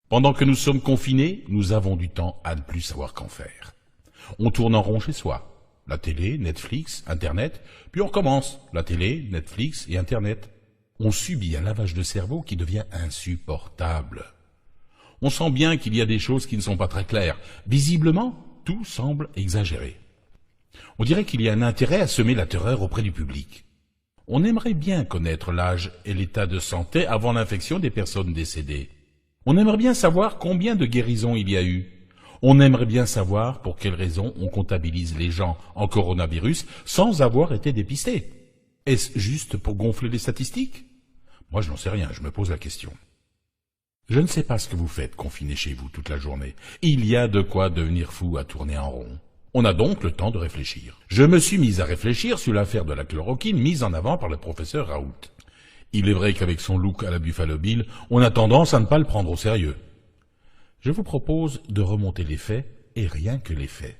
Pendant que nous sommes confinés, nous avons du temps à ne plus savoir qu'en faire. On tourne en rond chez soi. La télé, Netflix, Internet, puis on recommence. La télé, Netflix et Internet. On subit un lavage de cerveau qui devient insupportable. On sent bien qu'il y a des choses qui ne sont pas très claires. Visiblement, tout semble exagéré. On dirait qu'il y a un intérêt à semer la terreur auprès du public. On aimerait bien connaître l'âge et l'état de santé avant l'infection des personnes décédées. On aimerait bien savoir combien de guérisons il y a eu. On aimerait bien savoir pour quelles raisons on comptabilise les gens en coronavirus sans avoir été dépistés. Est-ce juste pour gonfler les statistiques? Moi, je n'en sais rien, je me pose la question. Je ne sais pas ce que vous faites confiné chez vous toute la journée. Il y a de quoi devenir fou à tourner en rond. On a donc le temps de réfléchir. Je me suis mis à réfléchir sur l'affaire de la chloroquine mise en avant par le professeur Raoult. Il est vrai qu'avec son look à la Buffalo Bill, on a tendance à ne pas le prendre au sérieux. Je vous propose de remonter les faits, et rien que les faits.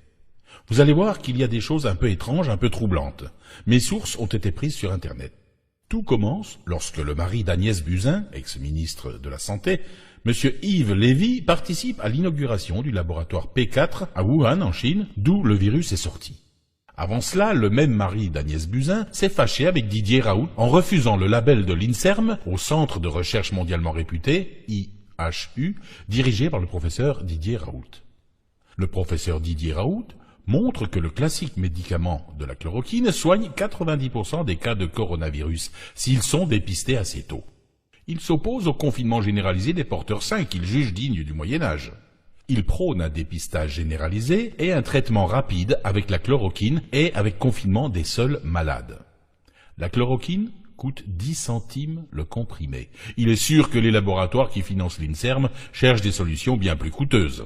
Vous allez voir qu'il y a des choses un peu étranges, un peu troublantes. Mes sources ont été prises sur Internet. Tout commence lorsque le mari d'Agnès Buzyn, ex-ministre de la Santé, M. Yves Lévy, participe à l'inauguration du laboratoire P4 à Wuhan, en Chine, d'où le virus est sorti. Avant cela, le même mari d'Agnès Buzyn s'est fâché avec Didier Raoult en refusant le label de l'INSERM, au Centre de recherche mondialement réputé, IHU, dirigé par le professeur Didier Raoult. Le professeur Didier Raoult montre que le classique médicament de la chloroquine soigne 90% des cas de coronavirus s'ils sont dépistés assez tôt. Il s'oppose au confinement généralisé des porteurs sains qu'il juge digne du Moyen-Âge. Il prône un dépistage généralisé et un traitement rapide avec la chloroquine et avec confinement des seuls malades. La chloroquine coûte 10 centimes le comprimé. Il est sûr que les laboratoires qui financent l'INSERM cherchent des solutions bien plus coûteuses.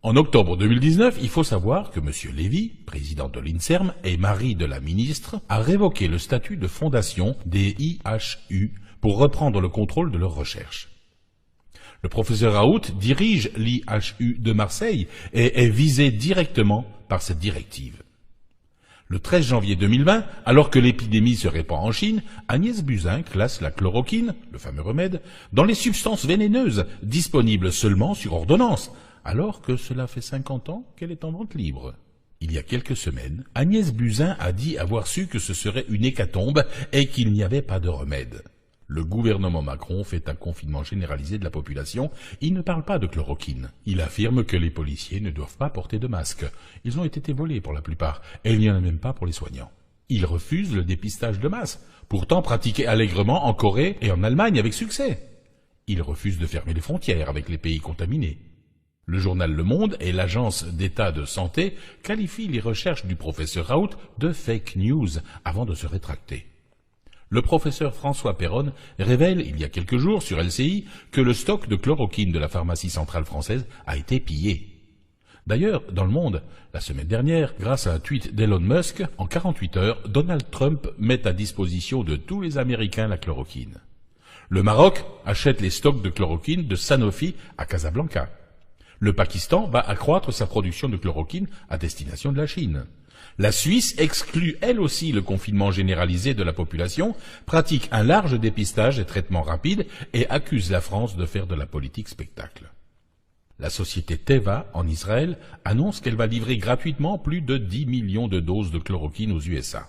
En octobre 2019, il faut savoir que M. Lévy, président de l'INSERM et mari de la ministre, a révoqué le statut de fondation des IHU pour reprendre le contrôle de leurs recherches. Le professeur Raoult dirige l'IHU de Marseille et est visé directement par cette directive. Le 13 janvier 2020, alors que l'épidémie se répand en Chine, Agnès Buzyn classe la chloroquine, le fameux remède, dans les substances vénéneuses, disponibles seulement sur ordonnance, alors que cela fait 50 ans qu'elle est en vente libre. Il y a quelques semaines, Agnès Buzyn a dit avoir su que ce serait une hécatombe et qu'il n'y avait pas de remède. Le gouvernement Macron fait un confinement généralisé de la population. Il ne parle pas de chloroquine. Il affirme que les policiers ne doivent pas porter de masque. Ils ont été volés pour la plupart, et il n'y en a même pas pour les soignants. Il refuse le dépistage de masse, pourtant pratiqué allègrement en Corée et en Allemagne avec succès. Il refuse de fermer les frontières avec les pays contaminés. Le journal Le Monde et l'Agence d'État de Santé qualifient les recherches du professeur Raoult de fake news avant de se rétracter. Le professeur François Perronne révèle il y a quelques jours sur LCI que le stock de chloroquine de la pharmacie centrale française a été pillé. D'ailleurs, dans Le Monde, la semaine dernière, grâce à un tweet d'Elon Musk, en 48 heures, Donald Trump met à disposition de tous les Américains la chloroquine. Le Maroc achète les stocks de chloroquine de Sanofi à Casablanca. Le Pakistan va accroître sa production de chloroquine à destination de la Chine. La Suisse exclut elle aussi le confinement généralisé de la population, pratique un large dépistage et traitement rapide et accuse la France de faire de la politique spectacle. La société Teva, en Israël, annonce qu'elle va livrer gratuitement plus de 10 millions de doses de chloroquine aux USA.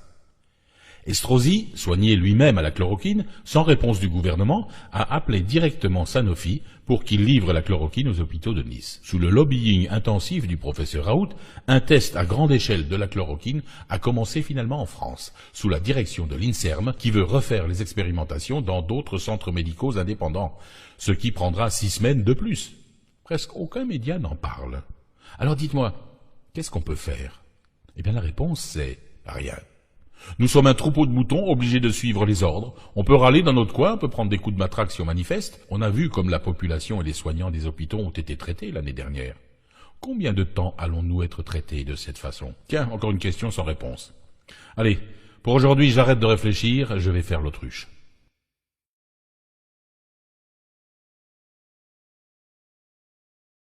Estrosi, soigné lui-même à la chloroquine, sans réponse du gouvernement, a appelé directement Sanofi pour qu'il livre la chloroquine aux hôpitaux de Nice. Sous le lobbying intensif du professeur Raoult, un test à grande échelle de la chloroquine a commencé finalement en France, sous la direction de l'INSERM, qui veut refaire les expérimentations dans d'autres centres médicaux indépendants, ce qui prendra 6 semaines de plus. Presque aucun média n'en parle. Alors dites-moi, qu'est-ce qu'on peut faire? Eh bien la réponse c'est rien. Nous sommes un troupeau de moutons obligés de suivre les ordres. On peut râler dans notre coin, on peut prendre des coups de matraque si on manifeste. On a vu comme la population et les soignants des hôpitaux ont été traités l'année dernière. Combien de temps allons-nous être traités de cette façon? Tiens, encore une question sans réponse. Allez, pour aujourd'hui j'arrête de réfléchir, je vais faire l'autruche.